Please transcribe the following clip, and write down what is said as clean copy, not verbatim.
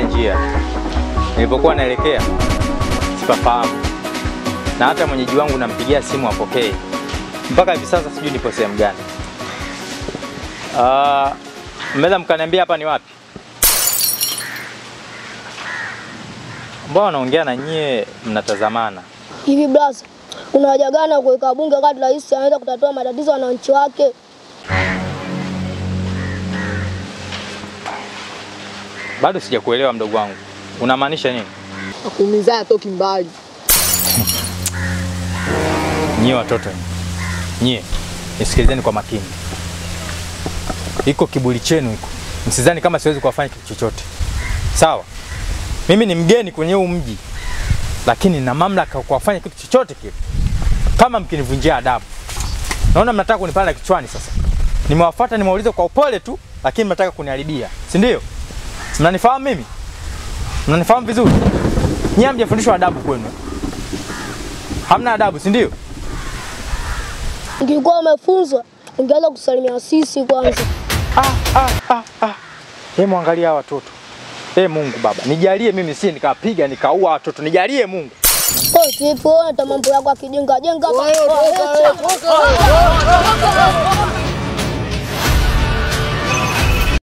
njia. Nilipokuwa naelekea sipafahamu. Na hata mwenyeji wangu nampigia simu apokee. Mpaka hivi sasa sijui nipo sehemu gani. Mmeweza mkaniambia hapa ni wapi? Mbona naongea na nyie mnatazamana? Hivi blaza, kuna haja gani kuweka bunge wakati rais anaweza kutatua matatizo ya wananchi wake? Bado sijakuelewa mdogo wangu. Unamaanisha nini? Akuumiza atoki mbali. Nyie watoto. Nyie, nisikilizeni kwa makini. Iko kiburi chenu iko. Msidhani kama siwezi kuwafanya kitu chochote. Sawa? Mimi ni mgeni kwenye huu mji. Lakini nina mamlaka kuwafanya kitu chochote kile. Kama mkinivunjia adabu. Naona mnataka kunipanda kichwani sasa. Nimewafuata nimeuliza kwa upole tu, lakini mnataka kuniharibia. Si ndio? Mnanifahamu mimi? Mnanifahamu vizuri? Nyie hamjafundishwa adabu kwenu. Hamna adabu, si ndio? Ungekuwa umefunzwa, ungeweza kusalimia sisi kwanza. Hebu angalia hawa watoto. Mungu Baba, nijalie mimi si nikapiga nikaua watoto. Nijalie Mungu. Vipi wewe hata mambo yako akijinga jenga hapa.